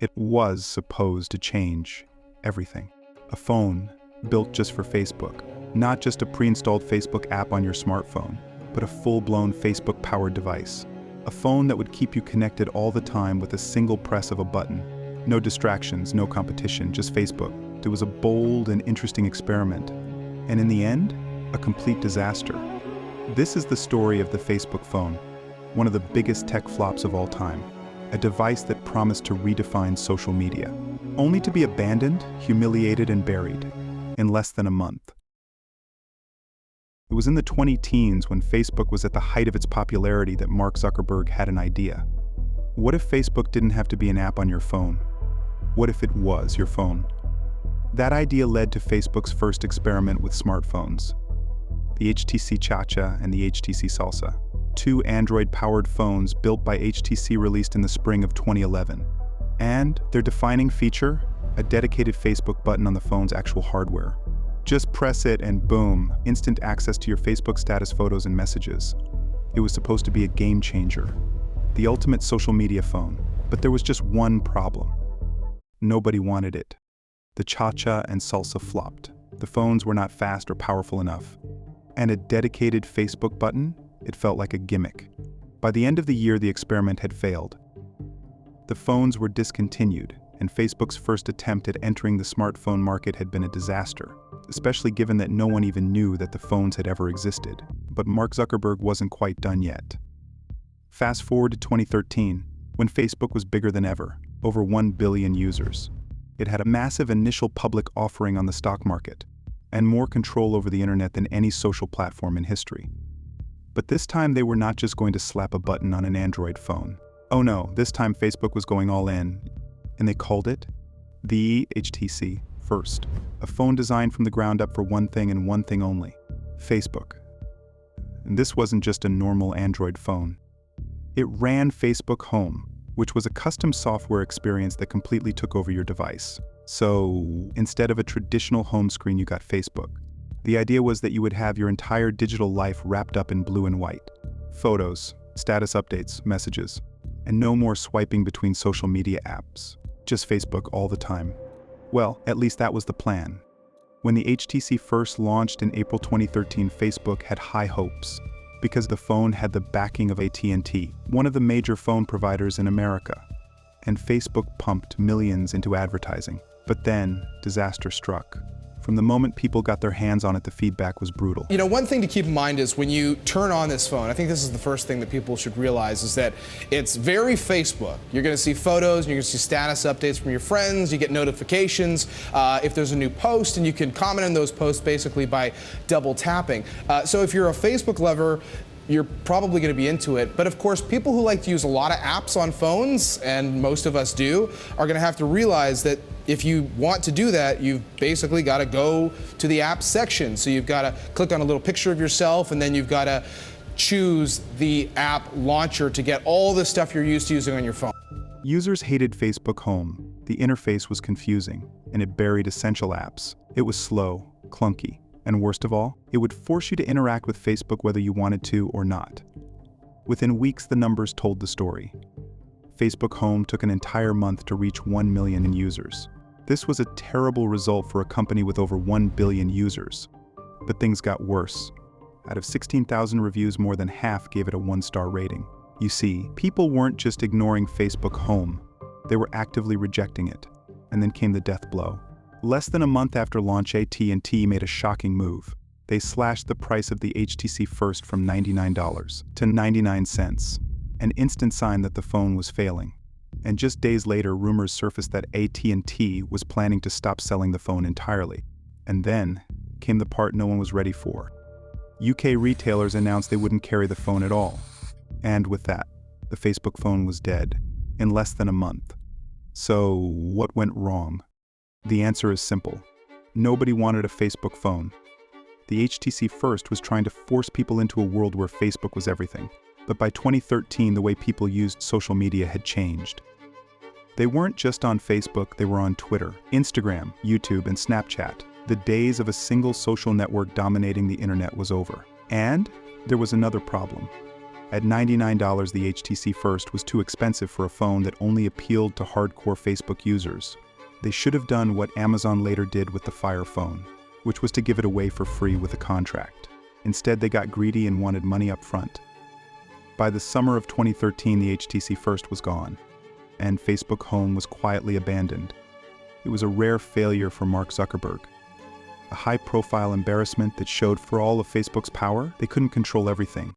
It was supposed to change everything. A phone built just for Facebook. Not just a pre-installed Facebook app on your smartphone, but a full-blown Facebook-powered device. A phone that would keep you connected all the time with a single press of a button. No distractions, no competition, just Facebook. It was a bold and interesting experiment. And in the end, a complete disaster. This is the story of the Facebook phone, one of the biggest tech flops of all time. A device that promised to redefine social media, only to be abandoned, humiliated, and buried in less than a month. It was in the 20-teens when Facebook was at the height of its popularity that Mark Zuckerberg had an idea. What if Facebook didn't have to be an app on your phone? What if it was your phone? That idea led to Facebook's first experiment with smartphones, the HTC Chacha and the HTC Salsa, two Android-powered phones built by HTC released in the spring of 2011. And their defining feature? A dedicated Facebook button on the phone's actual hardware. Just press it and boom, instant access to your Facebook status photos and messages. It was supposed to be a game changer, the ultimate social media phone. But there was just one problem. Nobody wanted it. The Chacha and Salsa flopped. The phones were not fast or powerful enough. And a dedicated Facebook button? It felt like a gimmick. By the end of the year, the experiment had failed. The phones were discontinued, and Facebook's first attempt at entering the smartphone market had been a disaster, especially given that no one even knew that the phones had ever existed. But Mark Zuckerberg wasn't quite done yet. Fast forward to 2013, when Facebook was bigger than ever, over 1 billion users. It had a massive initial public offering on the stock market, and more control over the internet than any social platform in history. But this time they were not just going to slap a button on an Android phone. Oh no, this time Facebook was going all in, and they called it the HTC First, a phone designed from the ground up for one thing and one thing only: Facebook. And this wasn't just a normal Android phone. It ran Facebook Home, which was a custom software experience that completely took over your device. So instead of a traditional home screen, you got Facebook. The idea was that you would have your entire digital life wrapped up in blue and white. Photos, status updates, messages, and no more swiping between social media apps. Just Facebook all the time. Well, at least that was the plan. When the HTC first launched in April 2013, Facebook had high hopes because the phone had the backing of AT&T, one of the major phone providers in America. And Facebook pumped millions into advertising. But then, disaster struck. From the moment people got their hands on it, the feedback was brutal. You know, one thing to keep in mind is when you turn on this phone, I think this is the first thing that people should realize, is that it's very Facebook. You're going to see photos, and you're going to see status updates from your friends, you get notifications if there's a new post, and you can comment on those posts basically by double tapping. So if you're a Facebook lover, you're probably going to be into it. But of course, people who like to use a lot of apps on phones, and most of us do, are going to have to realize that if you want to do that, you've basically got to go to the apps section. So you've got to click on a little picture of yourself, and then you've got to choose the app launcher to get all the stuff you're used to using on your phone. Users hated Facebook Home. The interface was confusing, and it buried essential apps. It was slow, clunky, and worst of all, it would force you to interact with Facebook whether you wanted to or not. Within weeks, the numbers told the story. Facebook Home took an entire month to reach 1 million in users. This was a terrible result for a company with over 1 billion users. But things got worse. Out of 16,000 reviews, more than half gave it a 1-star rating. You see, people weren't just ignoring Facebook Home, they were actively rejecting it. And then came the death blow. Less than a month after launch, AT&T made a shocking move. They slashed the price of the HTC First from $99 to 99 cents, an instant sign that the phone was failing. And just days later, rumors surfaced that AT&T was planning to stop selling the phone entirely. And then came the part no one was ready for. UK retailers announced they wouldn't carry the phone at all. And with that, the Facebook phone was dead in less than a month. So what went wrong? The answer is simple. Nobody wanted a Facebook phone. The HTC First was trying to force people into a world where Facebook was everything. But by 2013, the way people used social media had changed. They weren't just on Facebook, they were on Twitter, Instagram, YouTube, and Snapchat. The days of a single social network dominating the internet was over. And there was another problem. At $99, the HTC First was too expensive for a phone that only appealed to hardcore Facebook users. They should have done what Amazon later did with the Fire phone, which was to give it away for free with a contract. Instead, they got greedy and wanted money up front. By the summer of 2013, the HTC First was gone, and Facebook Home was quietly abandoned. It was a rare failure for Mark Zuckerberg. A high-profile embarrassment that showed for all of Facebook's power, they couldn't control everything.